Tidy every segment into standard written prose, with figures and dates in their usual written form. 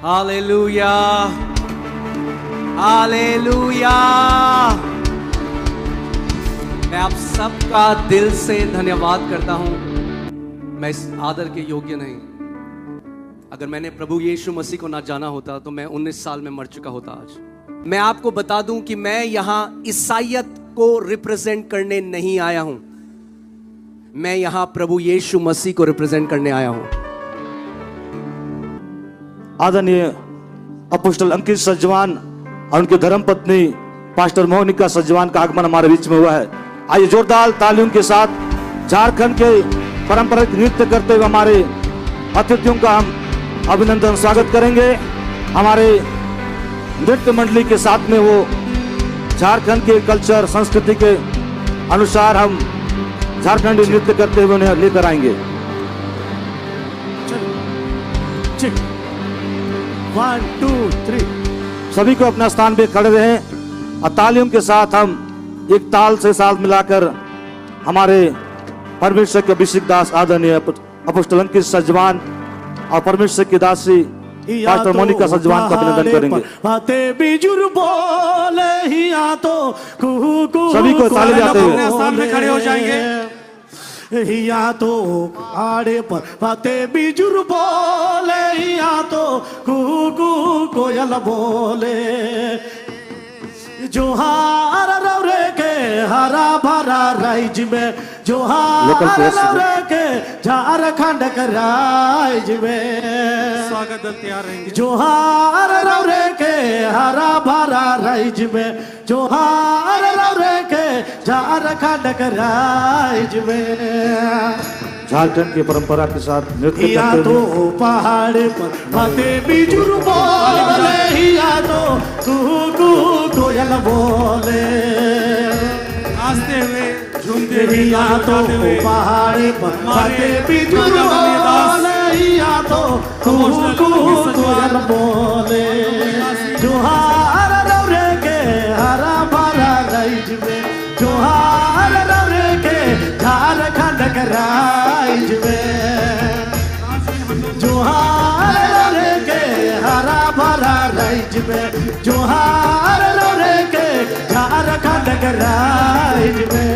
Hallelujah, hallelujah. मैं आप सबका दिल से धन्यवाद करता हूं। मैं इस आदर के योग्य नहीं। अगर मैंने प्रभु यीशु मसीह को ना जाना होता तो मैं 19 साल में मर चुका होता आज। मैं आपको बता दूं कि मैं यहां ईसाइयत को रिप्रेजेंट करने नहीं आया हूं। मैं यहां प्रभु यीशु मसीह को रिप्रेजेंट करने आया हूं। आदरणीय अपोस्टल अंकित सजवान और उनकी धर्मपत्नी पास्टर मोनिका सजवान का आगमन हमारे बीच में हुआ है। आइए जोरदार तालियों के साथ झारखंड के पारंपरिक नृत्य करते हुए हमारे अतिथियों का हम अभिनंदन स्वागत करेंगे। हमारे नृत्य मंडली के साथ में वो झारखंड के कल्चर संस्कृति के अनुसार हम झारखंडी नृत्य करते हुए उन्हें लेकर आएंगे। 1 2 3 सभी को अपना स्थान पे खड़े रहें और तालियों के साथ हम एक ताल से साथ मिलाकर हमारे परमेश्वर के अभिषेक दास आदरणीय अपोस्टल अंकित सजवान और परमेश्वर की दासी पास्टर मोनिका सजवान का अभिनंदन करेंगे। सभी को ताली बजाते हुए स्थान में खड़े हो जाएंगे। या तो आड़े पर बाते बिजुर बोले, या तो कुकू कोयल बोले। जोहार रौरे के हरा भरा राइज में, जोहार रौरे के झारखंड के राइज में स्वागत तैयार रहेंगे। जोहार रौरे के हरा भरा राइज में, जोहार रौरे के झारखंड के राइज में। झारखंड की परंपरा के साथ नृत्य या करते तो हुए पहाड़ पर बाते बिजुर बोले, या तो कुकू कोयल बोले। नाचते हुए झूमते हुए, या तो पहाड़ पर बाते बिजुर बोले, या तो कुकू कोयल बोले। जोहार रौरे के हरा भरा राइज में, जोहार रौरे के झारखंड के राइज में। जोहार रौरे के हरा भरा राइज में, जोहार रौरे के झारखंड के राइज में।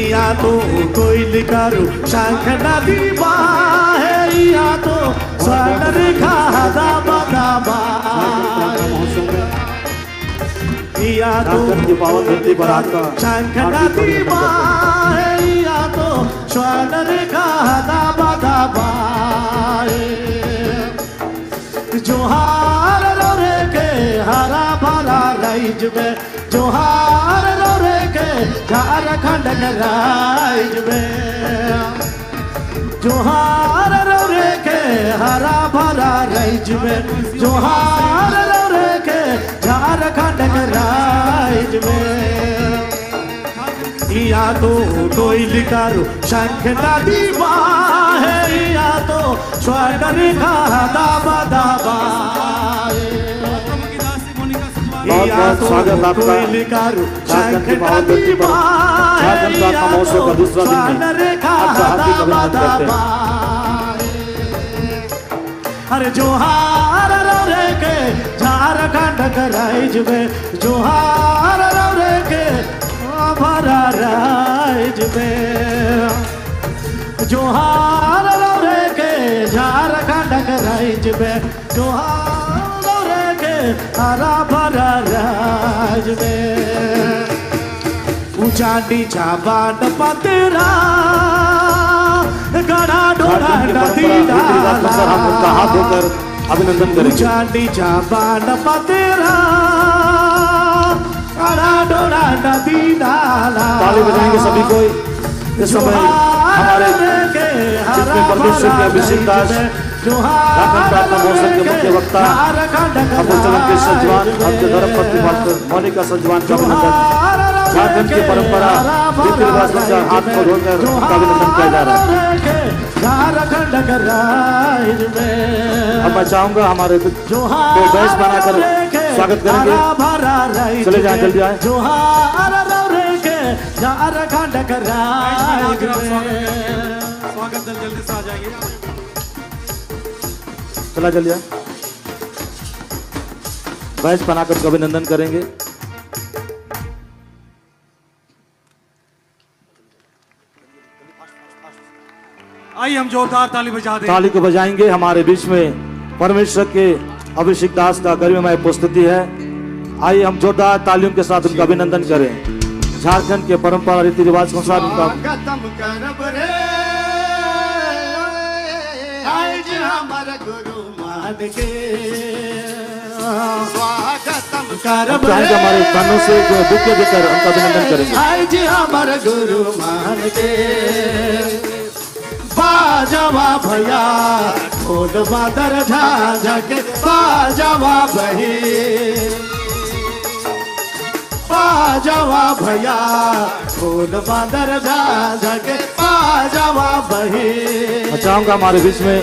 या तो कोई करू शंख नदी बाहे, या तो स्वर्ण रेखा दाबा दाबा। या तो शंख नदी बाहे, या तो स्वर्ण रेखा दाबा दाबा। जोहार रौरे के हरा भरा राइज में, जोहार रौरे के झारखंड के राइज में। जोहार रौरे के हरा भरा राइज में, जोहार रौरे के झारखंड के राइज में। या तो कोई करू शंख नदी बाहे, या तो स्वर्ण रेखा दाबा दाबा। बहुत स्वागत आपका झारखंड की महान धरती पर। झारखंड का आपका महोत्सव का दूसरा दिन है। आपका हार्दिक अभिनंदन करते हैं। अरे जोहार रौरे के झारखंड के राइज में, जोहार रौरे के भरा राइज में। जोहार रौरे के झारखंड के राइज में, जोहार रौरे के हरा भरा राइज में। ऊंचा नीचा बाण पतरा, गड़ा डोरा नदी डाला। हम उनका हाथ धोकर अभिनंदन करेंगे। ऊंचा नीचा बाण पतरा, गड़ा डोरा नदी डाला। ताली बजाएंगे सभी को। इस समय हमारे जिसमें परमेश्वर के अभिषेक दास झारखंड प्रार्थना महोत्सव के मुख्य वक्ता अपोस्टल अंकित सजवान और धर्मपत्नी पास्टर मोनिका सजवान का अभिनंदन। झारखंड की परंपरा रीति रिवाज का हाथ को धोकर उनका अभिनंदन किया जा रहा है। झारखंड के राइज में अब मैं चाहूंगा हमारे को बैच बनाकर स्वागत करेंगे। चले जाए, जल्दी आए। जोहार रौरे के झारखंड के राइज में। स्वागत दल जल्दी से आ जाएंगे। चला चलिए, बैच बनाकर उनका अभिनंदन करेंगे। आइए हम जोरदार ताली बजा दें। ताली को बजाएंगे। हमारे बीच में परमेश्वर के अभिषेक दास का गरिमामय उपस्थिति है। आइए हम जोरदार तालियों के साथ उनका अभिनंदन करें। झारखंड के परंपरा रीति रिवाज के अनुसार उनका चाहेंगे हमारे कानों से जो बुके देकर उनका अभिनंदन करेंगे। आज हमारे गुरु मान के बाजवा भैया ढोल बादर झाझके बाजवा बही, बाजवा भैया ढोल बादर झाझके बाजवा बही। मैं चाहूंगा हमारे बीच में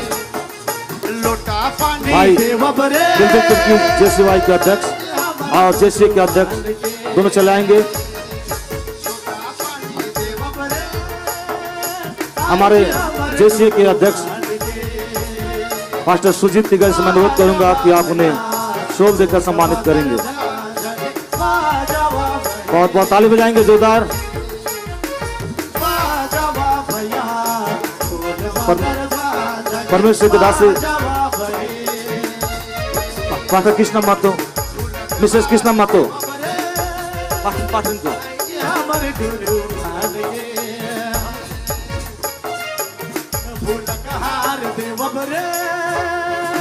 लोटा पानी भाई देवबरे जेसीवाई के अध्यक्ष और जेसी के अध्यक्ष दोनों चलाएंगे। हमारे जेसी के अध्यक्ष पास्टर सुजीत तिगर से मैं अनुरोध करूंगा कि आप उन्हें शोभ देकर सम्मानित करेंगे। बहुत बहुत ताली बजाएंगे जोरदार। परमेश्वर के दास पास्टर कृष्णा मातो, मिसेस कृष्णा मातो, पाठन को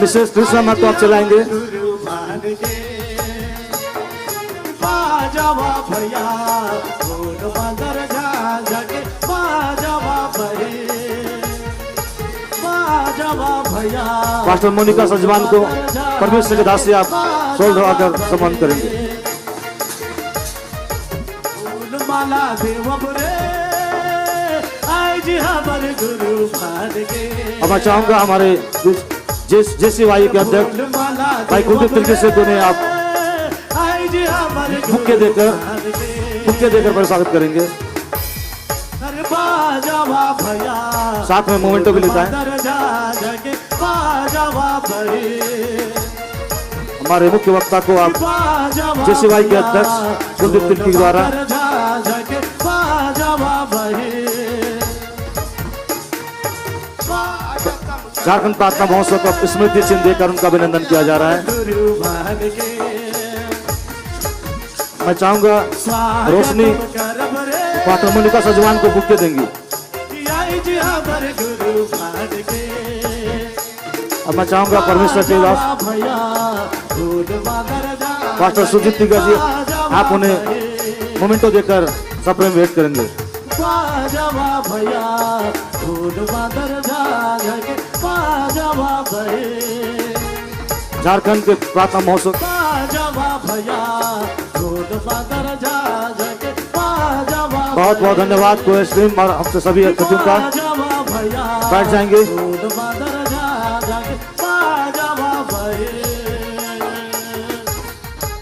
मिसेस कृष्णा मातो आप चलाएंगे। पास्टर मोनिका सजवान को परमेश्वर के दास से आप शॉल लगाकर सम्मान करेंगे। अब मैं चाहूंगा हमारे जेसी वाई के अध्यक्ष भाई कुलदीप तिलके से दोनों आप बुके देकर स्वागत करेंगे। साथ में मोमेंटो भी लेता है। हमारे मुख्य वक्ता को आप जेसी वाई के अध्यक्ष कुलदीप तिलके द्वारा झारखंड प्रार्थना महोत्सव का स्मृति चिन्ह देकर उनका अभिनंदन किया जा रहा है। मैं चाहूंगा रोशनी पास्टर मोनिका सजवान को बुके देंगी। अब मैं चाहूंगा परमेश्वर के दास पास्टर सुजीत तिगर जी आप उन्हें मोमेंटो देकर सप्रेम वेट करेंगे। झारखंड के प्रार्थना महोत्सव बहुत बहुत धन्यवाद को स्ट्रीम और हमसे सभी अतिथियों का। बैठ जाएंगे।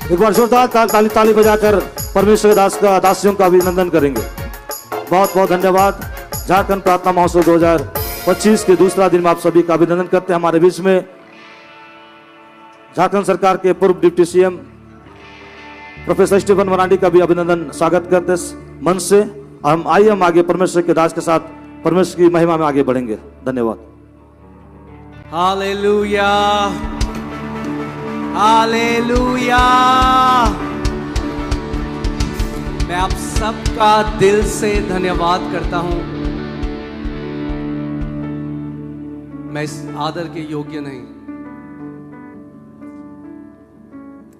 एक बार जोरदार ताली बजाकर परमेश्वर दास का दासियों का अभिनंदन करेंगे। बहुत बहुत धन्यवाद। झारखंड प्रार्थना महोत्सव 2025 के दूसरा दिन में आप सभी का अभिनंदन करते हैं। हमारे बीच में झारखंड सरकार के पूर्व deputy CM professor Stephen Marandi का भी अभिनंदन स्वागत करते मन से। हम आगे परमेश्वर के दास के साथ परमेश्वर की महिमा में आगे बढ़ेंगे। धन्यवाद। Hallelujah, hallelujah. मैं आप सबका दिल से धन्यवाद करता हूं। मैं इस आदर के योग्य नहीं।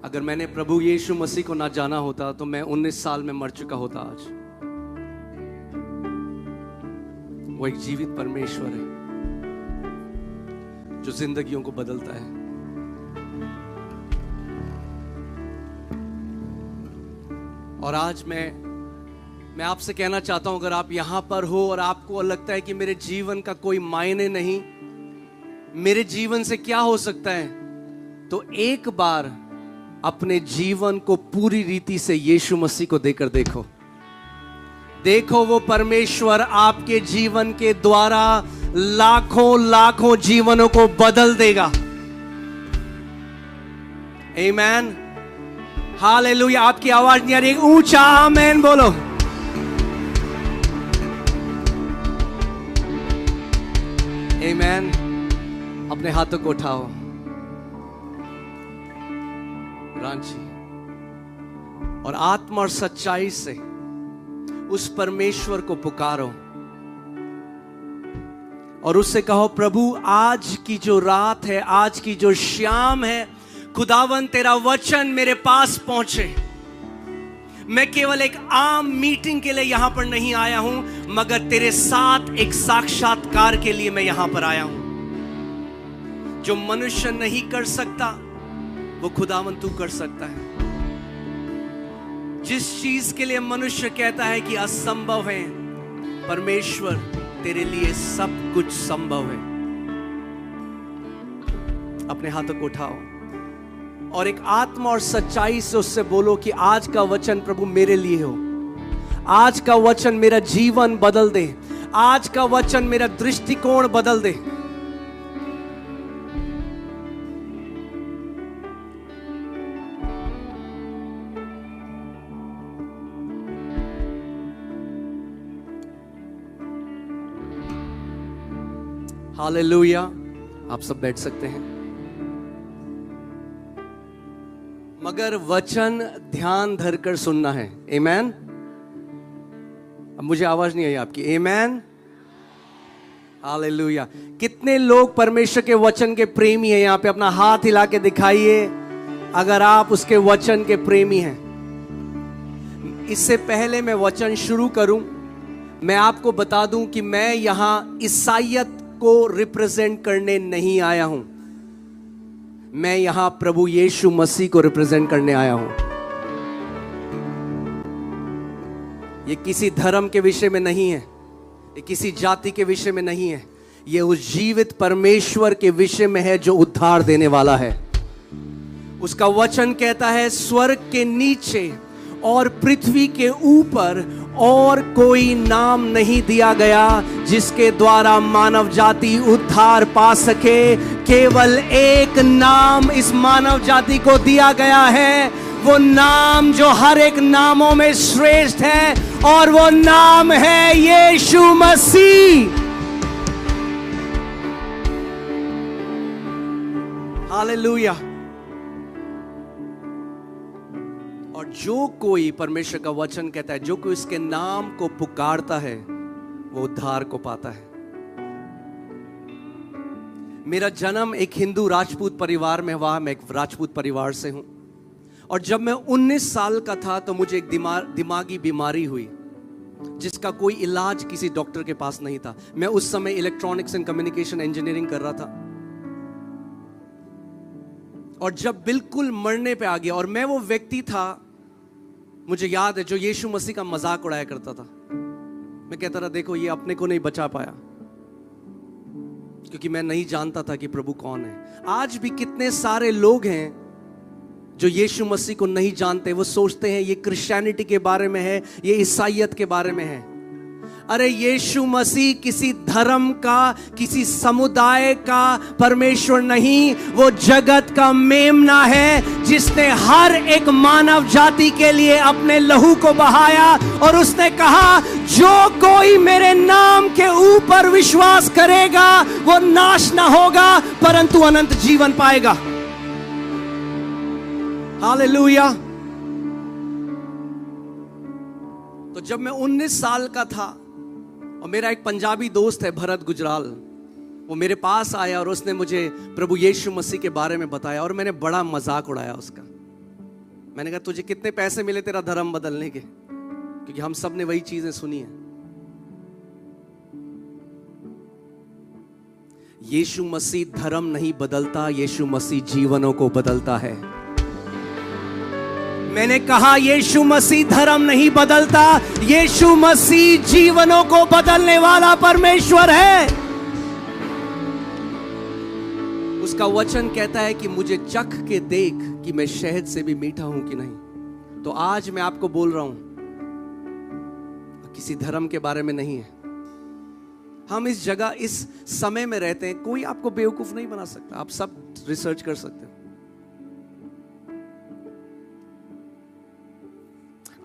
अगर मैंने प्रभु यीशु मसीह को ना जाना होता तो मैं 19 साल में मर चुका होता। आज वो एक जीवित परमेश्वर है जो जिंदगियों को बदलता है। और आज मैं आपसे कहना चाहता हूं, अगर आप यहां पर हो और आपको लगता है कि मेरे जीवन का कोई मायने नहीं, मेरे जीवन से क्या हो सकता है, तो एक बार अपने जीवन को पूरी रीति से यीशु मसीह को देकर देखो। देखो वो परमेश्वर आपके जीवन के द्वारा लाखों लाखों जीवनों को बदल देगा। आमेन, हालेलुया। आपकी आवाज नहीं आ रही, ऊंचा आमेन बोलो। आमेन। अपने हाथों को उठाओ, रांची, और आत्मा और सच्चाई से उस परमेश्वर को पुकारो और उससे कहो, प्रभु आज की जो रात है, आज की जो शाम है, खुदावन तेरा वचन मेरे पास पहुंचे। मैं केवल एक आम मीटिंग के लिए यहां पर नहीं आया हूं, मगर तेरे साथ एक साक्षात्कार के लिए मैं यहां पर आया हूं। जो मनुष्य नहीं कर सकता वो खुदावन तू कर सकता है। जिस चीज के लिए मनुष्य कहता है कि असंभव है, परमेश्वर तेरे लिए सब कुछ संभव है। अपने हाथों को उठाओ और एक आत्मा और सच्चाई से उससे बोलो कि आज का वचन प्रभु मेरे लिए हो। आज का वचन मेरा जीवन बदल दे। आज का वचन मेरा दृष्टिकोण बदल दे। हालेलुया। आप सब बैठ सकते हैं, मगर वचन ध्यान धरकर सुनना है। आमेन। अब मुझे आवाज नहीं आई आपकी। आमेन, हालेलुया। कितने लोग परमेश्वर के वचन के प्रेमी हैं? यहां पे अपना हाथ हिला के दिखाइए अगर आप उसके वचन के प्रेमी हैं। इससे पहले मैं वचन शुरू करूं, मैं आपको बता दूं कि मैं यहां ईसाइयत को रिप्रेजेंट करने नहीं आया हूं। मैं यहां प्रभु यीशु मसीह को रिप्रेजेंट करने आया हूं। ये किसी धर्म के विषय में नहीं है, ये किसी जाति के विषय में नहीं है, ये उस जीवित परमेश्वर के विषय में है जो उद्धार देने वाला है। उसका वचन कहता है, स्वर्ग के नीचे और पृथ्वी के ऊपर और कोई नाम नहीं दिया गया जिसके द्वारा मानव जाति उद्धार पा सके। केवल एक नाम इस मानव जाति को दिया गया है, वो नाम जो हर एक नामों में श्रेष्ठ है, और वो नाम है यीशु मसीह। हालेलुया। और जो कोई, परमेश्वर का वचन कहता है, जो कोई इसके नाम को पुकारता है वो उद्धार को पाता है। मेरा जन्म एक हिंदू राजपूत परिवार में हुआ। मैं एक राजपूत परिवार से हूं, और जब मैं 19 साल का था तो मुझे एक दिमागी बीमारी हुई जिसका कोई इलाज किसी डॉक्टर के पास नहीं था। मैं उस समय इलेक्ट्रॉनिक्स एंड कम्युनिकेशन इंजीनियरिंग कर रहा था, और जब बिल्कुल मरने पे आ गया, और मैं वो व्यक्ति था, मुझे याद है, जो यीशु मसीह का मजाक उड़ाया करता था। मैं कहता था, देखो ये अपने को नहीं बचा पाया, क्योंकि मैं नहीं जानता था कि प्रभु कौन है। आज भी कितने सारे लोग हैं जो यीशु मसीह को नहीं जानते। वो सोचते हैं ये क्रिश्चियनिटी के बारे में है, ये ईसाइयत के बारे में है। अरे यीशु मसीह किसी धर्म का, किसी समुदाय का परमेश्वर नहीं, वो जगत का मेमना है जिसने हर एक मानव जाति के लिए अपने लहू को बहाया। और उसने कहा, जो कोई मेरे नाम के ऊपर विश्वास करेगा वो नाश ना होगा परंतु अनंत जीवन पाएगा। हालेलुया। तो जब मैं 19 साल का था, और मेरा एक पंजाबी दोस्त है भरत गुजराल, वो मेरे पास आया और उसने मुझे प्रभु यीशु मसीह के बारे में बताया, और मैंने बड़ा मजाक उड़ाया उसका। मैंने कहा, तुझे कितने पैसे मिले तेरा धर्म बदलने के? क्योंकि हम सब ने वही चीजें सुनी है। यीशु मसीह धर्म नहीं बदलता, यीशु मसीह जीवनों को बदलता है। मैंने कहा, यीशु मसीह धर्म नहीं बदलता, यीशु मसीह जीवनों को बदलने वाला परमेश्वर है। उसका वचन कहता है कि मुझे चख के देख कि मैं शहद से भी मीठा हूं कि नहीं। तो आज मैं आपको बोल रहा हूं, किसी धर्म के बारे में नहीं है। हम इस जगह, इस समय में रहते हैं। कोई आपको बेवकूफ नहीं बना सकता। आप सब रिसर्च कर सकते हो।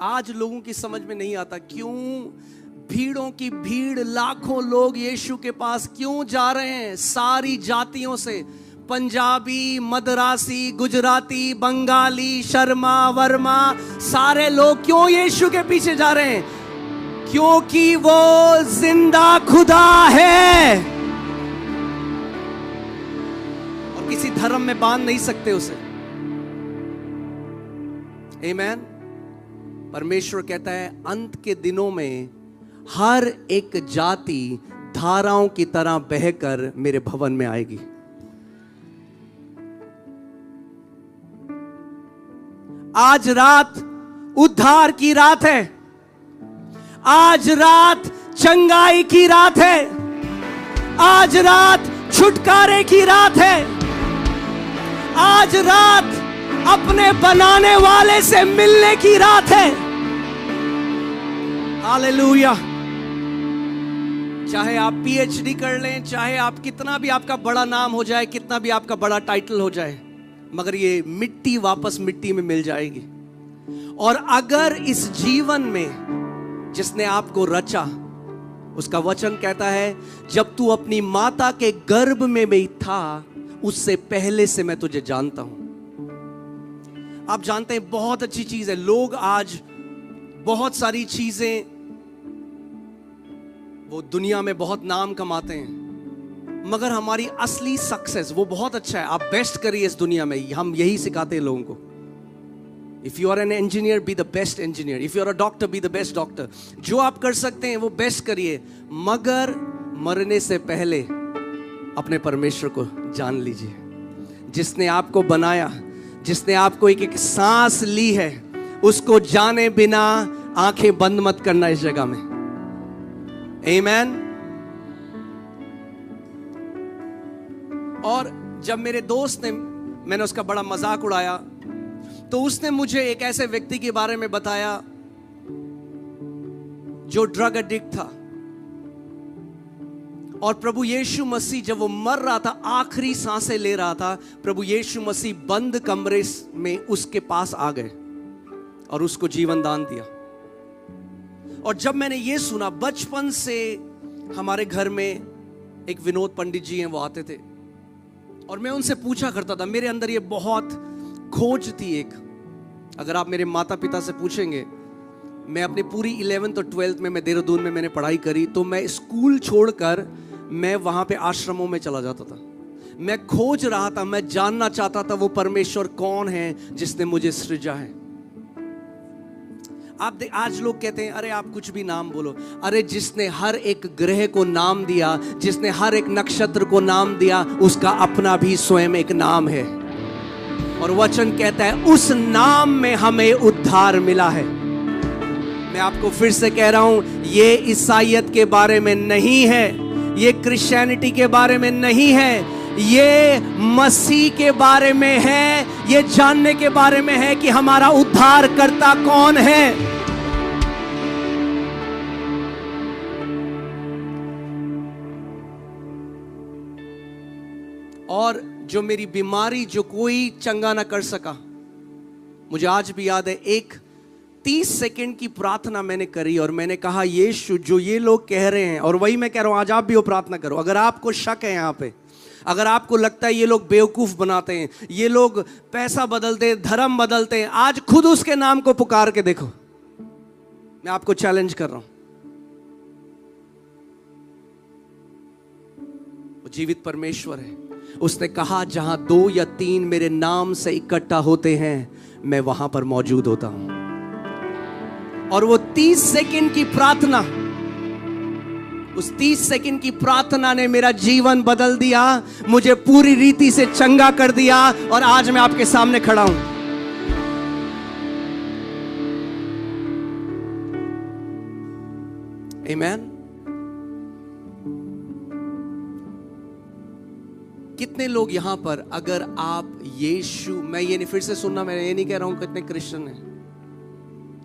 आज लोगों की समझ में नहीं आता क्यों भीड़ों की भीड़, लाखों लोग यीशु के पास क्यों जा रहे हैं, सारी जातियों से, पंजाबी, मद्रासी, गुजराती, बंगाली, शर्मा, वर्मा, सारे लोग क्यों यीशु के पीछे जा रहे हैं? क्योंकि वो जिंदा खुदा है और किसी धर्म में बांध नहीं सकते उसे। आमीन। परमेश्वर कहता है अंत के दिनों में हर एक जाति धाराओं की तरह बहकर मेरे भवन में आएगी। आज रात उद्धार की रात है, आज रात चंगाई की रात है, आज रात छुटकारे की रात है, आज रात अपने बनाने वाले से मिलने की रात है। हालेलुया। चाहे आप पीएचडी कर लें, चाहे आप कितना भी आपका बड़ा नाम हो जाए, कितना भी आपका बड़ा टाइटल हो जाए, मगर ये मिट्टी वापस मिट्टी में मिल जाएगी। और अगर इस जीवन में जिसने आपको रचा, उसका वचन कहता है जब तू अपनी माता के गर्भ में भी था उससे पहले से मैं तुझे जानता हूं। आप जानते हैं बहुत अच्छी चीज है, लोग आज बहुत सारी चीजें, वो दुनिया में बहुत नाम कमाते हैं, मगर हमारी असली सक्सेस वो बहुत अच्छा है। आप बेस्ट करिए इस दुनिया में, हम यही सिखाते हैं लोगों को। If you are an engineer, be the best engineer. If you are a doctor, be the best doctor. जो आप कर सकते हैं वो बेस्ट करिए, मगर मरने से पहले अपने परमेश्वर को जान लीजिए, जिसने आपको बनाया, जिसने आपको एक एक सांस ली है, उसको जाने बिना आंखें बंद मत करना इस जगह में। आमीन। और जब मेरे दोस्त ने, मैंने उसका बड़ा मजाक उड़ाया, तो उसने मुझे एक ऐसे व्यक्ति के बारे में बताया जो ड्रग एडिक्ट था, और प्रभु यीशु मसीह जब वो मर रहा था, आखिरी सांसें ले रहा था, प्रभु यीशु मसीह बंद कमरे में उसके पास आ गए और उसको जीवन दान दिया। और जब मैंने ये सुना, बचपन से हमारे घर में एक विनोद पंडित जी हैं, वो आते थे और मैं उनसे पूछा करता था। मेरे अंदर ये बहुत खोज थी एक, अगर आप मेरे माता पिता से पूछेंगे, मैं अपनी पूरी 11th और 12th में मैं देहरादून में मैंने पढ़ाई करी, तो मैं स्कूल छोड़कर मैं वहां पे आश्रमों में चला जाता था। मैं खोज रहा था, मैं जानना चाहता था वो परमेश्वर कौन है जिसने मुझे सृजा है। आज लोग कहते हैं अरे आप कुछ भी नाम बोलो, अरे जिसने हर एक ग्रह को नाम दिया, जिसने हर एक नक्षत्र को नाम दिया, उसका अपना भी स्वयं एक नाम है। और वचन कहता है उस नाम में हमें उद्धार मिला है। मैं आपको फिर से कह रहा हूं, ये ईसाईयत के बारे में नहीं है, ये क्रिश्चियनिटी के बारे में नहीं है, ये मसीह के बारे में है, ये जानने के बारे में है कि हमारा उद्धार करता कौन है। और जो मेरी बीमारी, जो कोई चंगा ना कर सका, मुझे आज भी याद है, एक 30 सेकंड की प्रार्थना मैंने करी और मैंने कहा यीशु, जो ये लोग कह रहे हैं, और वही मैं कह रहा हूं, आज आप भी वो प्रार्थना करो। अगर आपको शक है यहाँ पे, अगर आपको लगता है ये लोग बेवकूफ बनाते हैं, ये लोग पैसा बदलते हैं, धर्म बदलते हैं, आज खुद उसके नाम को पुकार के देखो। मैं आपको चैलेंज कर रहा हूं। वो जीवित परमेश्वर है। उसने कहा जहां 2 या 3 मेरे नाम से इकट्ठा होते हैं, मैं वहां पर मौजूद होता हूं। और वो 30 सेकंड की प्रार्थना, उस 30 सेकंड की प्रार्थना ने मेरा जीवन बदल दिया, मुझे पूरी रीति से चंगा कर दिया, और आज मैं आपके सामने खड़ा हूं। आमीन। कितने लोग यहां पर, अगर आप यीशु, मैं ये नहीं, फिर से सुनना, मैं ये नहीं कह रहा हूं कितने क्रिश्चियन हैं,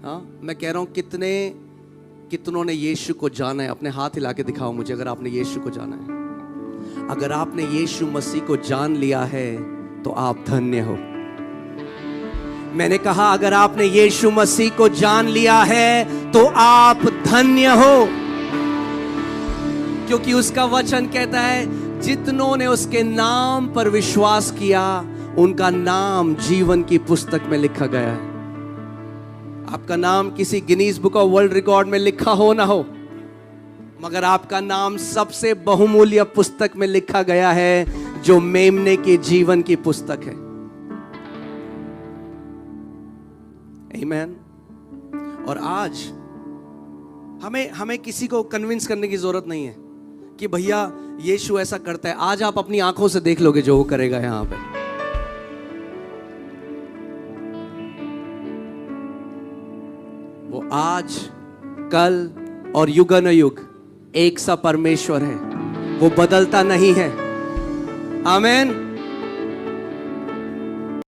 हाँ, मैं कह रहा हूं कितनों ने यीशु को जाना है। अपने हाथ हिला के दिखाओ मुझे अगर आपने यीशु को जाना है। अगर आपने यीशु मसीह को जान लिया है तो आप धन्य हो, मैंने कहा अगर आपने यीशु मसीह को जान लिया है तो आप धन्य हो, क्योंकि उसका वचन कहता है जितनों ने उसके नाम पर विश्वास किया उनका नाम जीवन की पुस्तक में लिखा गया है। आपका नाम किसी Guinness book of world record में लिखा हो ना हो, मगर आपका नाम सबसे बहुमूल्य पुस्तक में लिखा गया है जो मेमने के जीवन की पुस्तक है। आमीन। और आज हमें किसी को कन्विंस करने की जरूरत नहीं है कि भैया यीशु ऐसा करता है। आज आप अपनी आंखों से देख लोगे जो वो करेगा यहां पे। वो आज, कल और युगानुयुग एक सा परमेश्वर है, वो बदलता नहीं है। आमीन।